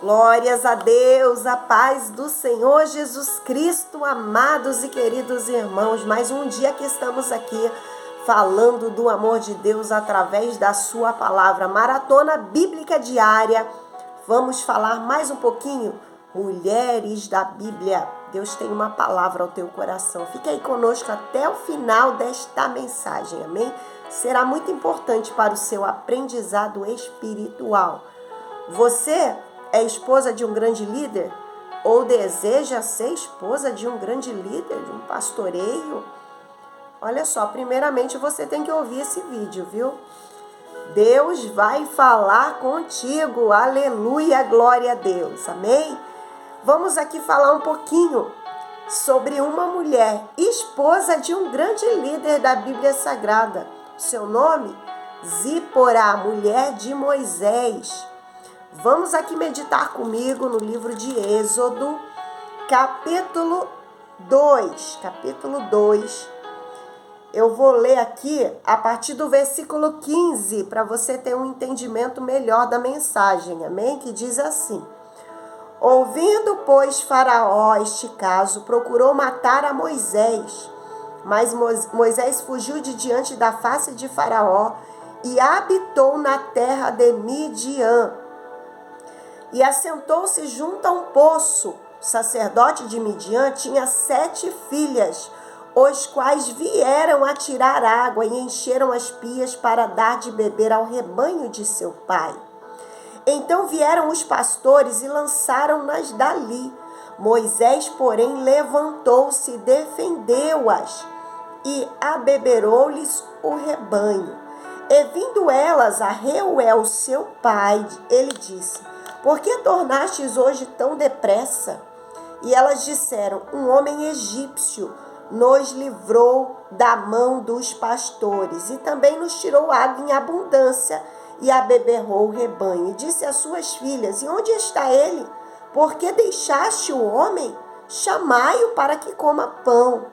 Glórias a Deus, a paz do Senhor Jesus Cristo, amados e queridos irmãos. Mais um dia que estamos aqui falando do amor de Deus através da sua palavra. Maratona Bíblica Diária. Vamos falar mais um pouquinho? Mulheres da Bíblia. Deus tem uma palavra ao teu coração. Fique aí conosco até o final desta mensagem, amém? Será muito importante para o seu aprendizado espiritual. Você é esposa de um grande líder? Ou deseja ser esposa de um grande líder, de um pastoreio? Olha só, primeiramente você tem que ouvir esse vídeo, viu? Deus vai falar contigo, aleluia, glória a Deus, amém? Vamos aqui falar um pouquinho sobre uma mulher, esposa de um grande líder da Bíblia Sagrada. Seu nome? Zípora, mulher de Moisés. Vamos aqui meditar comigo no livro de Êxodo, capítulo 2. Eu vou ler aqui a partir do versículo 15, para você ter um entendimento melhor da mensagem, amém? Que diz assim: Ouvindo, pois, Faraó este caso, procurou matar a Moisés, mas Moisés fugiu de diante da face de Faraó e habitou na terra de Midian. E assentou-se junto a um poço. O sacerdote de Midian tinha 7 filhas, os quais vieram a tirar água e encheram as pias para dar de beber ao rebanho de seu pai. Então vieram os pastores e lançaram-nas dali. Moisés, porém, levantou-se e defendeu-as e abeberou-lhes o rebanho. E vindo elas a Reuel, seu pai, ele disse: Por que tornastes hoje tão depressa? E elas disseram: Um homem egípcio nos livrou da mão dos pastores e também nos tirou água em abundância e abeberrou o rebanho. E disse às suas filhas: E onde está ele? Por que deixaste o homem? Chamai-o para que coma pão.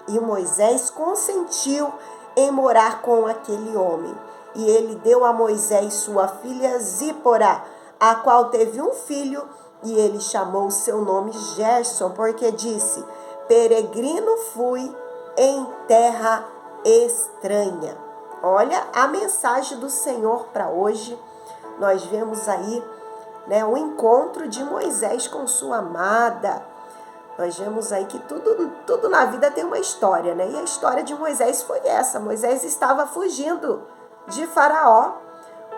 E Moisés consentiu em morar com aquele homem. E ele deu a Moisés sua filha Zípora, a qual teve um filho, e ele chamou seu nome Gerson, porque disse: Peregrino fui em terra estranha. Olha a mensagem do Senhor para hoje. Nós vemos aí, o encontro de Moisés com sua amada. Nós vemos aí que tudo na vida tem uma história, né? E a história de Moisés foi essa. Moisés estava fugindo de Faraó.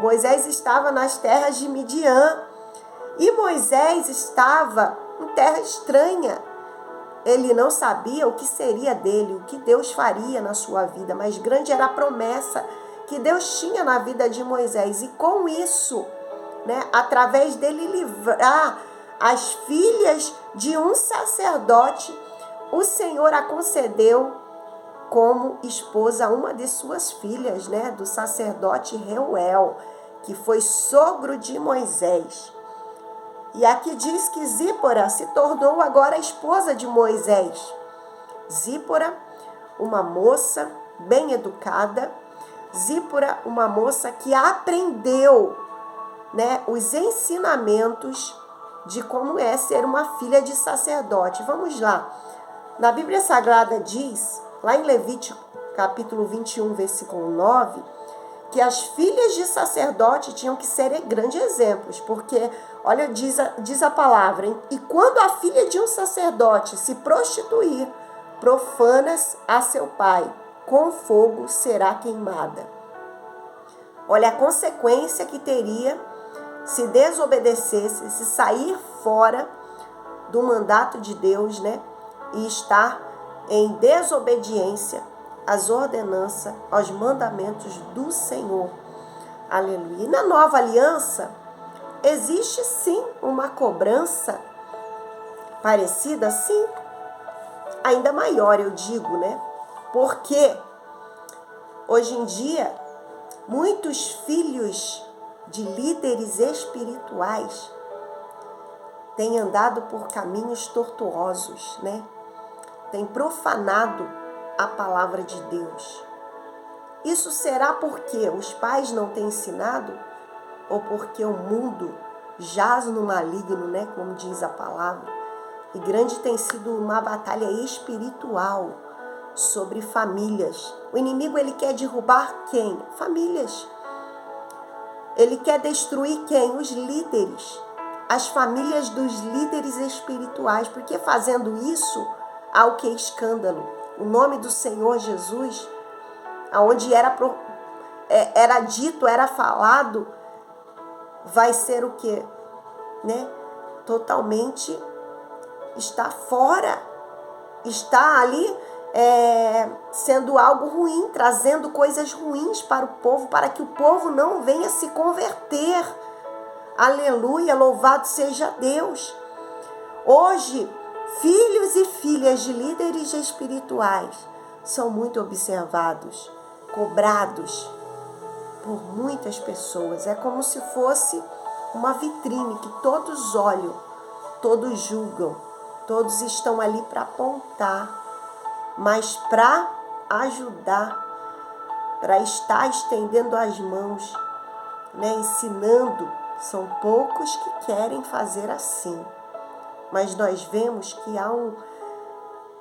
Moisés estava nas terras de Midian. E Moisés estava em terra estranha. Ele não sabia o que seria dele, o que Deus faria na sua vida. Mas grande era a promessa que Deus tinha na vida de Moisés. E com isso, através dele livrar as filhas de um sacerdote, o Senhor a concedeu como esposa uma de suas filhas, do sacerdote Reuel, que foi sogro de Moisés. E aqui diz que Zípora se tornou agora a esposa de Moisés. Zípora, uma moça bem educada. Zípora, uma moça que aprendeu, os ensinamentos de como é ser uma filha de sacerdote. Vamos lá. Na Bíblia Sagrada diz, lá em Levítico, capítulo 21, versículo 9, que as filhas de sacerdote tinham que ser grandes exemplos, porque, olha, diz a palavra, hein? E quando a filha de um sacerdote se prostituir, profanas a seu pai, com fogo será queimada. Olha a consequência que teria se desobedecesse, se sair fora do mandato de Deus, e estar em desobediência às ordenanças, aos mandamentos do Senhor. Aleluia. E na nova aliança, existe sim uma cobrança parecida, sim, ainda maior, eu digo, porque hoje em dia, muitos filhos de líderes espirituais têm andado por caminhos tortuosos, Têm profanado a palavra de Deus. Isso será porque os pais não têm ensinado ou porque o mundo jaz no maligno, né? Como diz a palavra. E grande tem sido uma batalha espiritual sobre famílias. O inimigo, ele quer derrubar quem? Famílias. Ele quer destruir quem? Os líderes. As famílias dos líderes espirituais. Porque fazendo isso, há o que? Escândalo. O nome do Senhor Jesus, aonde era dito, era falado, vai ser o quê? Né? Totalmente está fora. Está ali sendo algo ruim, trazendo coisas ruins para o povo, para que o povo não venha se converter. Aleluia, louvado seja Deus. Hoje, filhos e filhas de líderes espirituais são muito observados, cobrados por muitas pessoas. É como se fosse uma vitrine que todos olham, todos julgam, todos estão ali para apontar, mas para ajudar, para estar estendendo as mãos, né, ensinando, são poucos que querem fazer assim. Mas nós vemos que há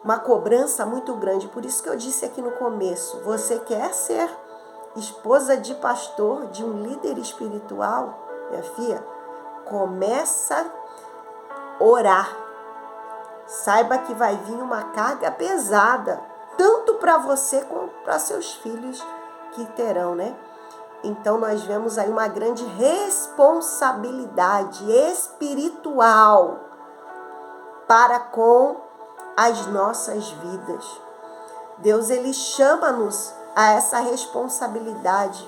uma cobrança muito grande. Por isso que eu disse aqui no começo, você quer ser esposa de pastor, de um líder espiritual, minha filha? Começa a orar. Saiba que vai vir uma carga pesada, tanto para você como para seus filhos que terão, né? Então nós vemos aí uma grande responsabilidade espiritual para com as nossas vidas. Deus, ele chama-nos a essa responsabilidade.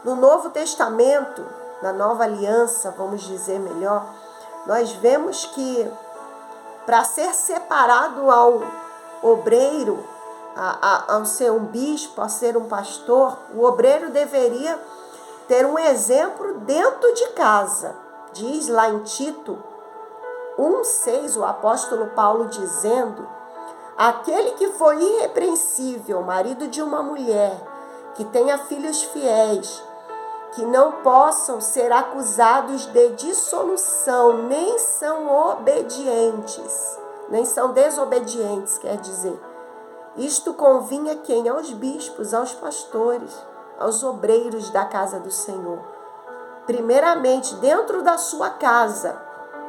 No Novo Testamento, na Nova Aliança, vamos dizer melhor, nós vemos que para ser separado ao obreiro, ao ser um bispo, a ser um pastor, o obreiro deveria ter um exemplo dentro de casa. Diz lá em Tito 1,6, o apóstolo Paulo dizendo: aquele que foi irrepreensível, marido de uma mulher, que tenha filhos fiéis, que não possam ser acusados de dissolução, nem são obedientes, nem são desobedientes, quer dizer. Isto convinha quem? Aos bispos, aos pastores, aos obreiros da casa do Senhor. Primeiramente, dentro da sua casa,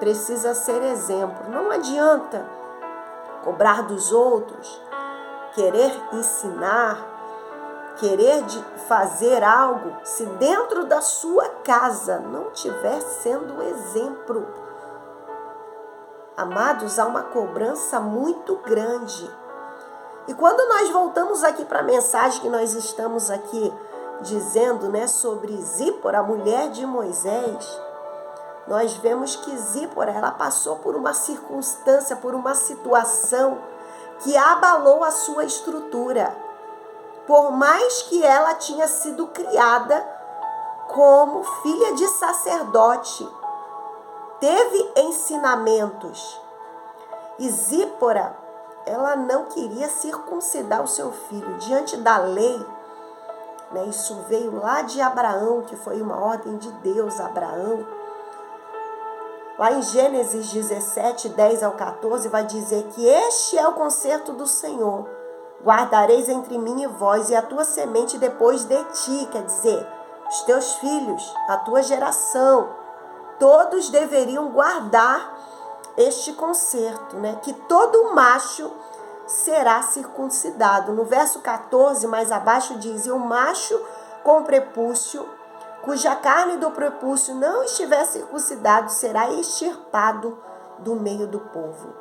precisa ser exemplo. Não adianta cobrar dos outros, querer ensinar, querer fazer algo, se dentro da sua casa não estiver sendo exemplo. Amados, há uma cobrança muito grande. E quando nós voltamos aqui para a mensagem que nós estamos aqui dizendo, né, sobre Zípora, a mulher de Moisés, nós vemos que Zípora, ela passou por uma circunstância, por uma situação que abalou a sua estrutura. Por mais que ela tinha sido criada como filha de sacerdote, teve ensinamentos. E Zípora, ela não queria circuncidar o seu filho. Diante da lei, né, isso veio lá de Abraão, que foi uma ordem de Deus a Abraão. Lá em Gênesis 17, 10 ao 14, vai dizer que este é o concerto do Senhor. Guardareis entre mim e vós, e a tua semente depois de ti, quer dizer, os teus filhos, a tua geração, todos deveriam guardar este concerto, né? Que todo macho será circuncidado. No verso 14, mais abaixo, diz: e o macho com prepúcio, cuja carne do prepúcio não estiver circuncidado, será extirpado do meio do povo,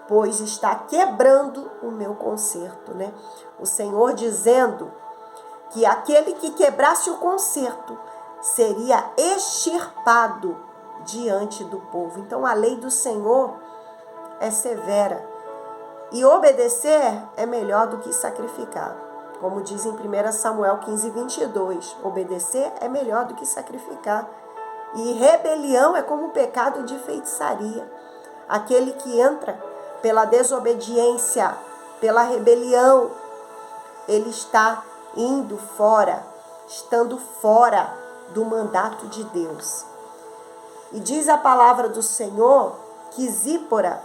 pois está quebrando o meu concerto, né? O Senhor dizendo que aquele que quebrasse o concerto seria extirpado diante do povo. Então a lei do Senhor é severa. E obedecer é melhor do que sacrificar. Como diz em 1 Samuel 15, 22. Obedecer é melhor do que sacrificar. E rebelião é como o pecado de feitiçaria. Aquele que entra pela desobediência, pela rebelião, ele está indo fora, estando fora do mandato de Deus. E diz a palavra do Senhor que Zípora,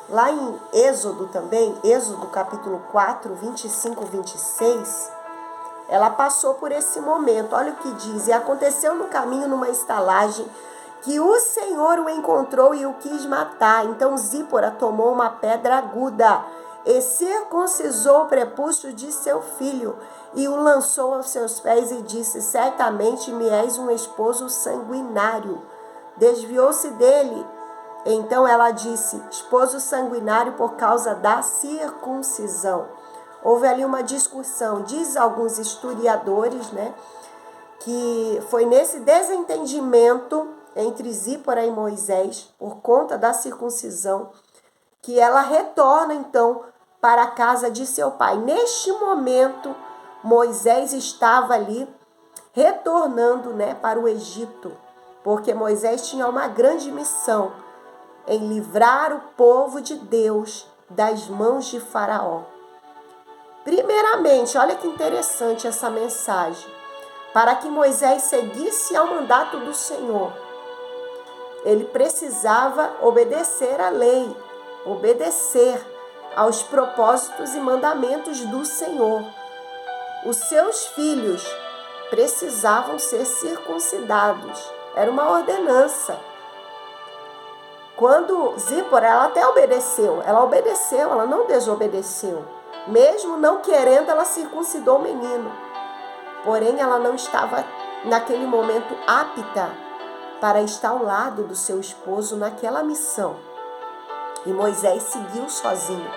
lá em Êxodo também, Êxodo capítulo 4, 25, 26, ela passou por esse momento. Olha o que diz: e aconteceu no caminho, numa estalagem, que o Senhor o encontrou e o quis matar. Então Zípora tomou uma pedra aguda e circuncisou o prepúcio de seu filho e o lançou aos seus pés e disse: certamente me és um esposo sanguinário. Desviou-se dele. Então ela disse: esposo sanguinário por causa da circuncisão. Houve ali uma discussão. Diz alguns historiadores, né, que foi nesse desentendimento entre Zípora e Moisés, por conta da circuncisão, que ela retorna então para a casa de seu pai. Neste momento, Moisés estava ali retornando, né, para o Egito, porque Moisés tinha uma grande missão em livrar o povo de Deus das mãos de Faraó. Primeiramente, olha que interessante essa mensagem. Para que Moisés seguisse ao mandato do Senhor, ele precisava obedecer à lei, obedecer aos propósitos e mandamentos do Senhor. Os seus filhos precisavam ser circuncidados. Era uma ordenança. Quando Zípora, ela até obedeceu, ela não desobedeceu. Mesmo não querendo, ela circuncidou o menino. Porém, ela não estava naquele momento apta para estar ao lado do seu esposo naquela missão. E Moisés seguiu sozinho,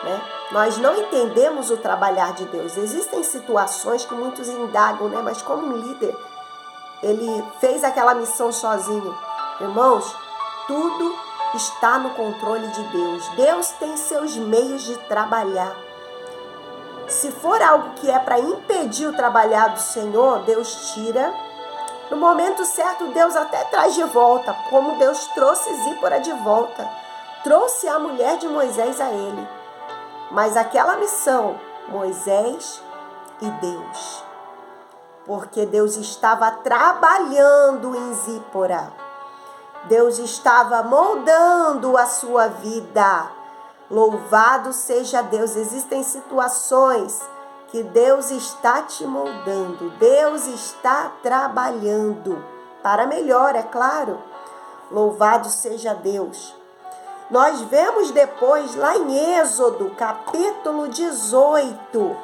né? Nós não entendemos o trabalhar de Deus. Existem situações que muitos indagam, né? Mas como um líder, ele fez aquela missão sozinho. Irmãos, tudo está no controle de Deus. Deus tem seus meios de trabalhar. Se for algo que é para impedir o trabalhar do Senhor, Deus tira. No momento certo, Deus até traz de volta, como Deus trouxe Zípora de volta. Trouxe a mulher de Moisés a ele. Mas aquela missão, Moisés e Deus. Porque Deus estava trabalhando em Zípora. Deus estava moldando a sua vida. Louvado seja Deus. Existem situações que Deus está te moldando. Deus está trabalhando para melhor, é claro. Louvado seja Deus. Nós vemos depois lá em Êxodo, capítulo 18.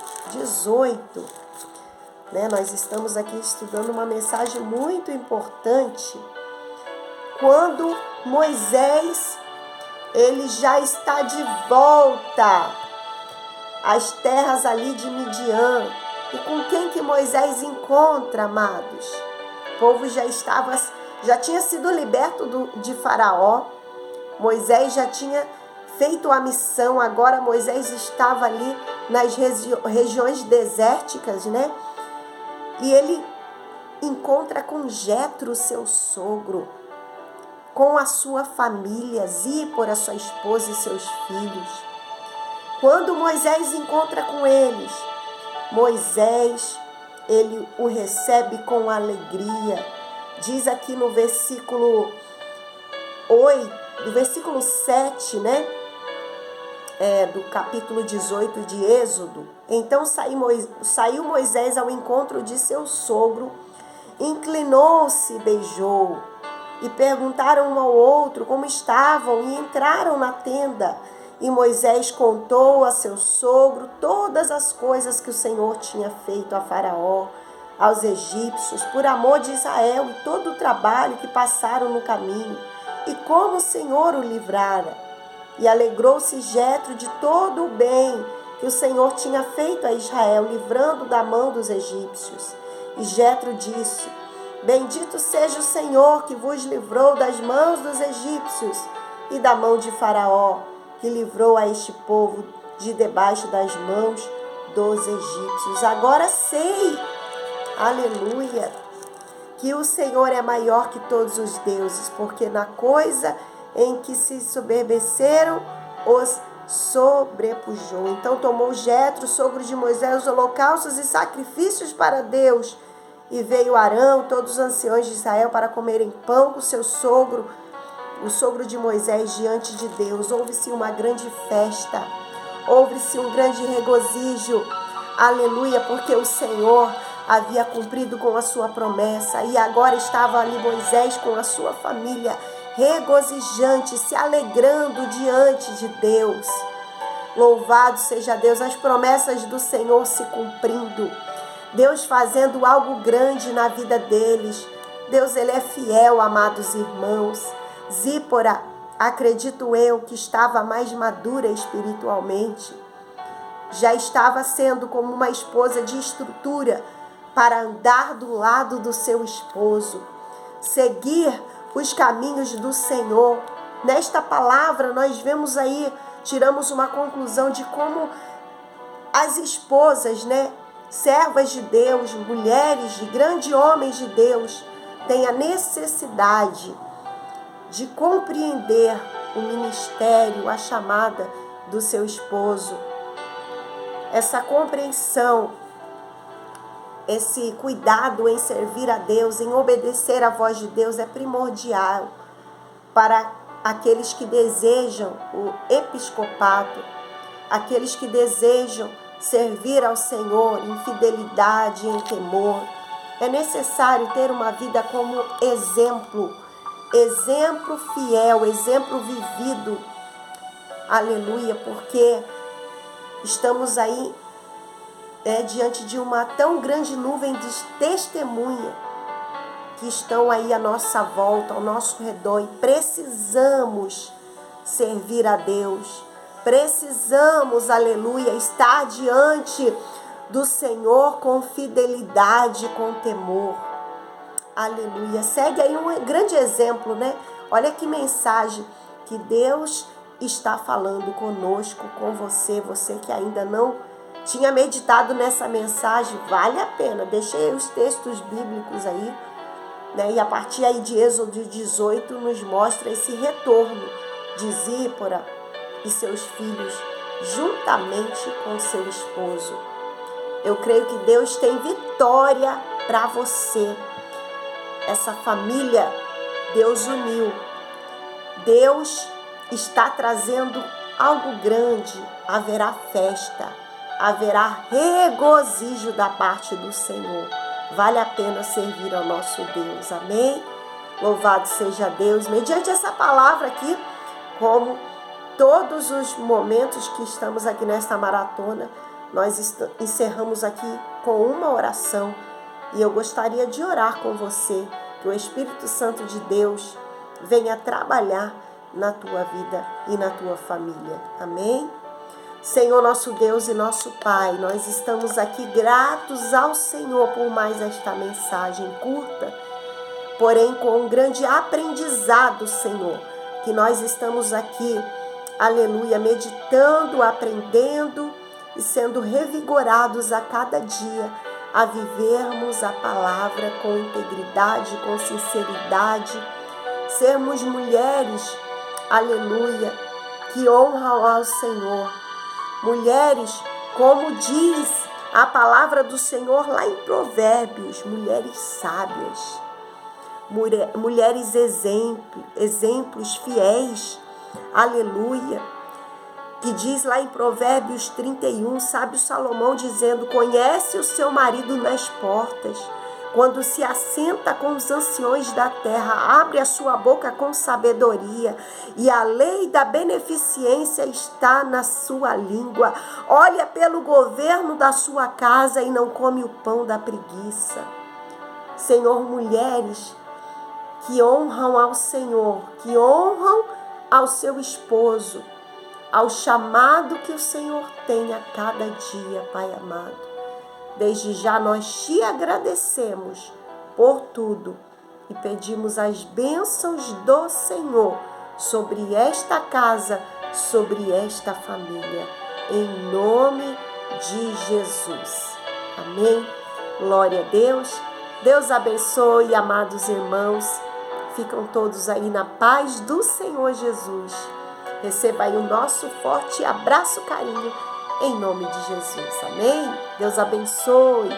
Né? Nós estamos aqui estudando uma mensagem muito importante. Quando Moisés, ele já está de volta às terras ali de Midian. E com quem que Moisés encontra, amados? O povo já tinha sido liberto de Faraó. Moisés já tinha feito a missão. Agora Moisés estava ali nas regiões desérticas, né? E ele encontra com Jetro, seu sogro, com a sua família, Zípora, sua esposa e seus filhos. Quando Moisés encontra com eles, Moisés, ele o recebe com alegria. Diz aqui no versículo 8, do versículo 7, né? Do capítulo 18 de Êxodo. Então saiu Moisés ao encontro de seu sogro, inclinou-se e beijou. E perguntaram um ao outro como estavam e entraram na tenda. E Moisés contou a seu sogro todas as coisas que o Senhor tinha feito a Faraó, aos egípcios, por amor de Israel, e todo o trabalho que passaram no caminho, e como o Senhor o livrara. E alegrou-se Jetro de todo o bem que o Senhor tinha feito a Israel, livrando da mão dos egípcios. E Jetro disse: bendito seja o Senhor que vos livrou das mãos dos egípcios e da mão de Faraó, que livrou a este povo de debaixo das mãos dos egípcios. Agora sei, aleluia, que o Senhor é maior que todos os deuses, porque na coisa em que se soberbeceram, os sobrepujou. Então tomou Jetro, sogro de Moisés, os holocaustos e sacrifícios para Deus, E veio Arão, todos os anciões de Israel, para comerem pão com seu sogro, o sogro de Moisés, diante de Deus. Houve-se uma grande festa, houve-se um grande regozijo, aleluia, porque o Senhor havia cumprido com a sua promessa, e agora estava ali Moisés com a sua família, regozijante, se alegrando diante de Deus. Louvado seja Deus, as promessas do Senhor se cumprindo, Deus fazendo algo grande na vida deles. Deus, Ele é fiel, amados irmãos. Zípora, acredito eu, que estava mais madura espiritualmente, já estava sendo como uma esposa de estrutura para andar do lado do seu esposo, seguir os caminhos do Senhor. Nesta palavra nós vemos aí, tiramos uma conclusão de como as esposas, servas de Deus, mulheres de grandes homens de Deus, têm a necessidade de compreender o ministério, a chamada do seu esposo. Essa compreensão, esse cuidado em servir a Deus, em obedecer à voz de Deus é primordial para aqueles que desejam o episcopato, aqueles que desejam servir ao Senhor em fidelidade, em temor. É necessário ter uma vida como exemplo fiel, exemplo vivido. Aleluia, porque estamos aí diante de uma tão grande nuvem de testemunha que estão aí à nossa volta, ao nosso redor, e precisamos servir a Deus. Precisamos, aleluia, estar diante do Senhor com fidelidade, com temor. Aleluia. Segue aí um grande exemplo, Olha que mensagem que Deus está falando conosco, com você, você que ainda não tinha meditado nessa mensagem, vale a pena. Deixei os textos bíblicos aí, e a partir aí de Êxodo 18 nos mostra esse retorno de Zípora e seus filhos, juntamente com seu esposo. Eu creio que Deus tem vitória para você. Essa família, Deus uniu. Deus está trazendo algo grande. Haverá festa, haverá regozijo da parte do Senhor. Vale a pena servir ao nosso Deus. Amém? Louvado seja Deus. Mediante essa palavra aqui, como todos os momentos que estamos aqui nesta maratona, nós encerramos aqui com uma oração. E eu gostaria de orar com você, que o Espírito Santo de Deus venha trabalhar na tua vida e na tua família. Amém? Senhor, nosso Deus e nosso Pai, nós estamos aqui gratos ao Senhor por mais esta mensagem curta, porém com um grande aprendizado, Senhor, que nós estamos aqui, aleluia, meditando, aprendendo e sendo revigorados a cada dia a vivermos a palavra com integridade, com sinceridade, sermos mulheres, aleluia, que honram ao Senhor. Mulheres, como diz a palavra do Senhor lá em Provérbios, mulheres sábias, mulheres exemplos fiéis, aleluia, que diz lá em Provérbios 31, sábio Salomão dizendo: conhece o seu marido nas portas, quando se assenta com os anciões da terra, abre a sua boca com sabedoria, e a lei da beneficência está na sua língua. Olha pelo governo da sua casa e não come o pão da preguiça. Senhor, mulheres que honram ao Senhor, que honram ao seu esposo, ao chamado que o Senhor tem a cada dia, Pai amado. Desde já nós te agradecemos por tudo e pedimos as bênçãos do Senhor sobre esta casa, sobre esta família, em nome de Jesus. Amém? Glória a Deus. Deus abençoe, amados irmãos. Ficam todos aí na paz do Senhor Jesus. Receba aí o nosso forte abraço, carinho, em nome de Jesus. Amém? Deus abençoe.